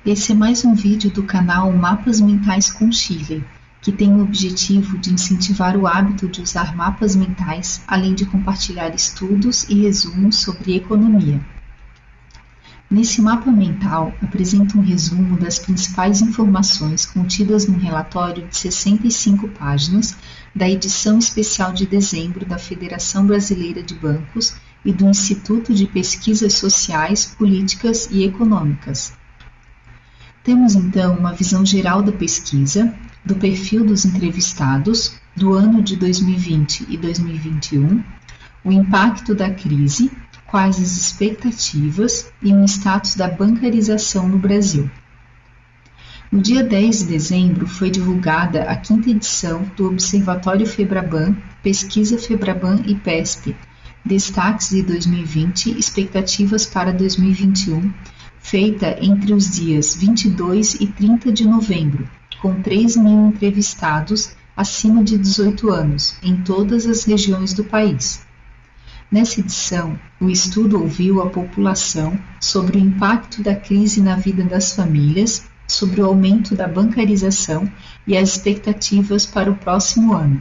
Esse é mais um vídeo do canal Mapas Mentais com Shirley, que tem o objetivo de incentivar o hábito de usar mapas mentais, além de compartilhar estudos e resumos sobre economia. Nesse mapa mental, apresenta um resumo das principais informações contidas no relatório de 65 páginas da edição especial de dezembro da Federação Brasileira de Bancos e do Instituto de Pesquisas Sociais, Políticas e Econômicas. Temos então uma visão geral da pesquisa, do perfil dos entrevistados, do ano de 2020 e 2021, o impacto da crise, quais as expectativas e o status da bancarização no Brasil. No dia 10 de dezembro foi divulgada a 5ª edição do Observatório Febraban, Pesquisa Febraban e PESP, Destaques de 2020, Expectativas para 2021, feita entre os dias 22 e 30 de novembro, com 3.000 entrevistados acima de 18 anos, em todas as regiões do país. Nessa edição, o estudo ouviu a população sobre o impacto da crise na vida das famílias, sobre o aumento da bancarização e as expectativas para o próximo ano.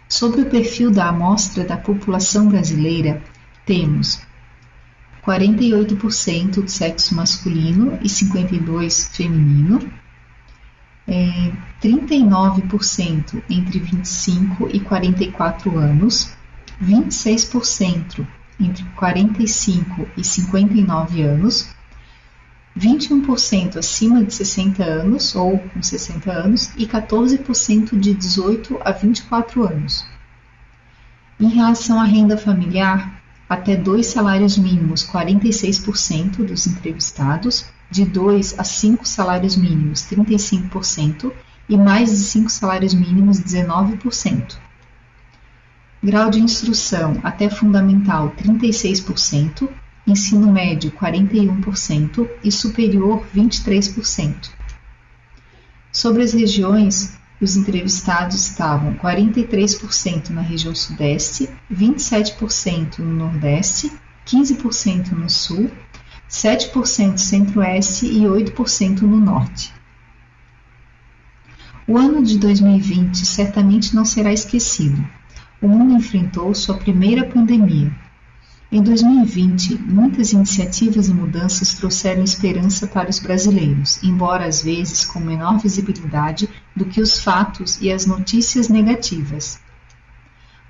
Sobre o perfil da amostra da população brasileira, temos 48% de sexo masculino e 52% feminino, 39% entre 25 e 44 anos, 26% entre 45 e 59 anos, 21% acima de 60 anos ou com 60 anos e 14% de 18 a 24 anos. Em relação à renda familiar, até 2 salários mínimos, 46% dos entrevistados, de 2 a 5 salários mínimos, 35%, e mais de 5 salários mínimos, 19%. Grau de instrução até fundamental, 36%, ensino médio, 41% e superior, 23%. Sobre as regiões, os entrevistados estavam 43% na região sudeste, 27% no nordeste, 15% no sul, 7% centro-oeste e 8% no norte. O ano de 2020 certamente não será esquecido. O mundo enfrentou sua primeira pandemia. Em 2020, muitas iniciativas e mudanças trouxeram esperança para os brasileiros, embora às vezes com menor visibilidade do que os fatos e as notícias negativas.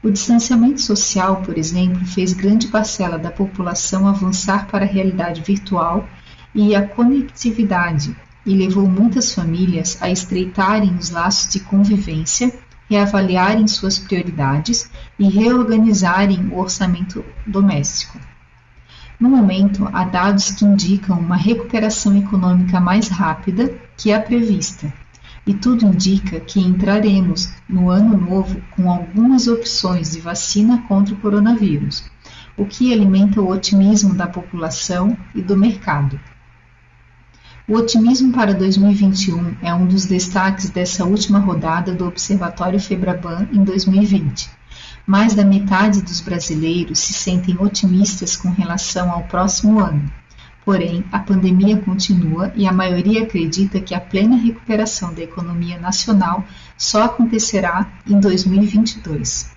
O distanciamento social, por exemplo, fez grande parcela da população avançar para a realidade virtual e a conectividade, e levou muitas famílias a estreitarem os laços de convivência, reavaliarem suas prioridades e reorganizarem o orçamento doméstico. No momento, há dados que indicam uma recuperação econômica mais rápida que a prevista, e tudo indica que entraremos no ano novo com algumas opções de vacina contra o coronavírus, o que alimenta o otimismo da população e do mercado. O otimismo para 2021 é um dos destaques dessa última rodada do Observatório Febraban em 2020. Mais da metade dos brasileiros se sentem otimistas com relação ao próximo ano. Porém, a pandemia continua e a maioria acredita que a plena recuperação da economia nacional só acontecerá em 2022.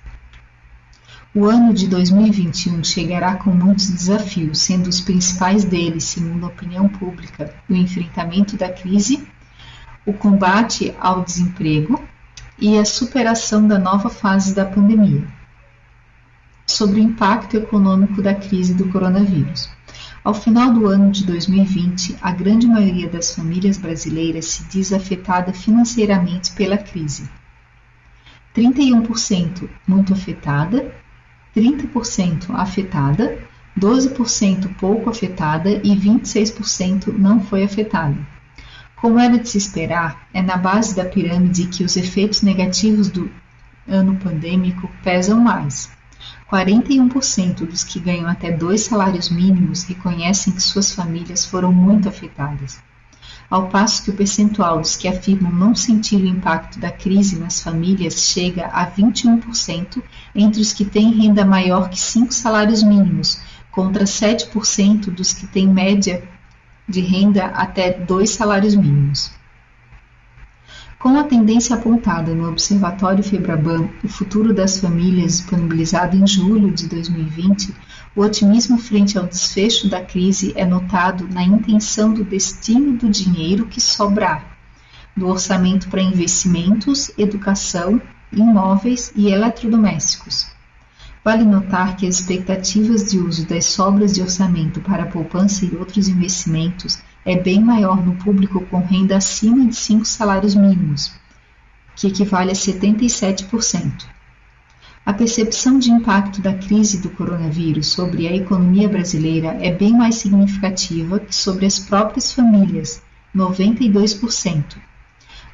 O ano de 2021 chegará com muitos desafios, sendo os principais deles, segundo a opinião pública, o enfrentamento da crise, o combate ao desemprego e a superação da nova fase da pandemia. Sobre o impacto econômico da crise do coronavírus. Ao final do ano de 2020, a grande maioria das famílias brasileiras se diz afetada financeiramente pela crise. 31% muito afetada, 30% afetada, 12% pouco afetada e 26% não foi afetada. Como era de se esperar, é na base da pirâmide que os efeitos negativos do ano pandêmico pesam mais. 41% dos que ganham até 2 salários mínimos reconhecem que suas famílias foram muito afetadas, ao passo que o percentual dos que afirmam não sentir o impacto da crise nas famílias chega a 21% entre os que têm renda maior que 5 salários mínimos, contra 7% dos que têm média de renda até 2 salários mínimos. Com a tendência apontada no Observatório Febraban, o futuro das famílias disponibilizado em julho de 2020, o otimismo frente ao desfecho da crise é notado na intenção do destino do dinheiro que sobrar, do orçamento para investimentos, educação, imóveis e eletrodomésticos. Vale notar que as expectativas de uso das sobras de orçamento para a poupança e outros investimentos é bem maior no público com renda acima de 5 salários mínimos, que equivale a 77%. A percepção de impacto da crise do coronavírus sobre a economia brasileira é bem mais significativa que sobre as próprias famílias, 92%.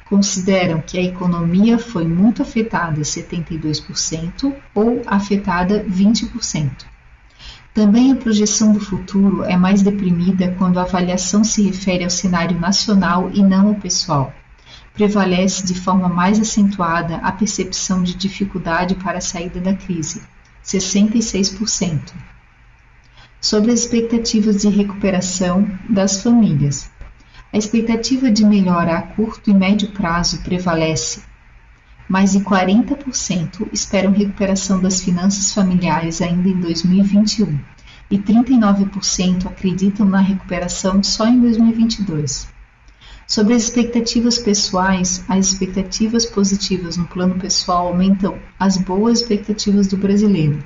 Consideram que a economia foi muito afetada, 72%, ou afetada, 20%. Também a projeção do futuro é mais deprimida quando a avaliação se refere ao cenário nacional e não ao pessoal. Prevalece de forma mais acentuada a percepção de dificuldade para a saída da crise, 66%. Sobre as expectativas de recuperação das famílias. A expectativa de melhora a curto e médio prazo prevalece. Mais de 40% esperam recuperação das finanças familiares ainda em 2021 e 39% acreditam na recuperação só em 2022. Sobre as expectativas pessoais, as expectativas positivas no plano pessoal aumentam as boas expectativas do brasileiro.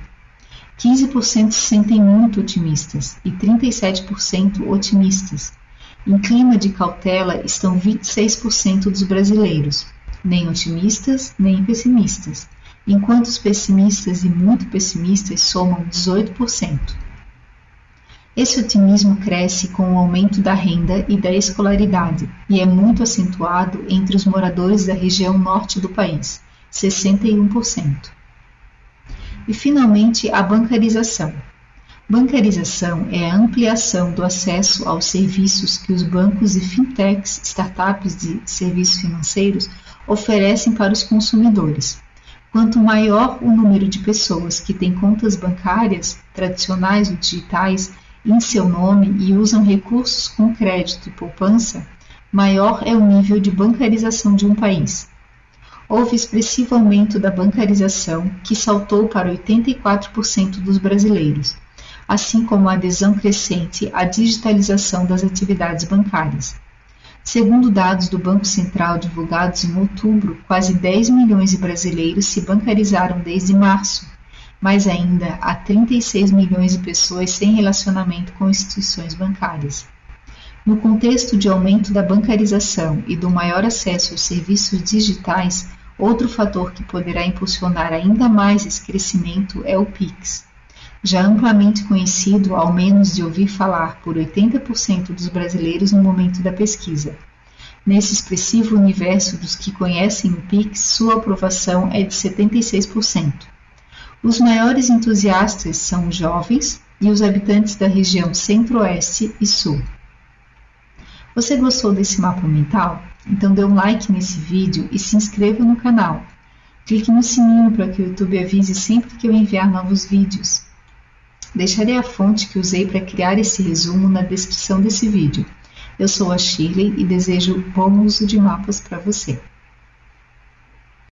15% se sentem muito otimistas e 37% otimistas. Em clima de cautela estão 26% dos brasileiros, nem otimistas nem pessimistas, enquanto os pessimistas e muito pessimistas somam 18%. Esse otimismo cresce com o aumento da renda e da escolaridade e é muito acentuado entre os moradores da região norte do país, 61%. E, finalmente, a bancarização. Bancarização é a ampliação do acesso aos serviços que os bancos e fintechs, startups de serviços financeiros, oferecem para os consumidores. Quanto maior o número de pessoas que têm contas bancárias, tradicionais ou digitais, em seu nome e usam recursos com crédito e poupança, maior é o nível de bancarização de um país. Houve expressivo aumento da bancarização, que saltou para 84% dos brasileiros, assim como a adesão crescente à digitalização das atividades bancárias. Segundo dados do Banco Central divulgados em outubro, quase 10 milhões de brasileiros se bancarizaram desde março, mas ainda há 36 milhões de pessoas sem relacionamento com instituições bancárias. No contexto de aumento da bancarização e do maior acesso aos serviços digitais, outro fator que poderá impulsionar ainda mais esse crescimento é o Pix. Já amplamente conhecido, ao menos de ouvir falar, por 80% dos brasileiros no momento da pesquisa. Nesse expressivo universo dos que conhecem o Pix, sua aprovação é de 76%. Os maiores entusiastas são os jovens e os habitantes da região Centro-Oeste e Sul. Você gostou desse mapa mental? Então dê um like nesse vídeo e se inscreva no canal. Clique no sininho para que o YouTube avise sempre que eu enviar novos vídeos. Deixarei a fonte que usei para criar esse resumo na descrição desse vídeo. Eu sou a Shirley e desejo bom uso de mapas para você.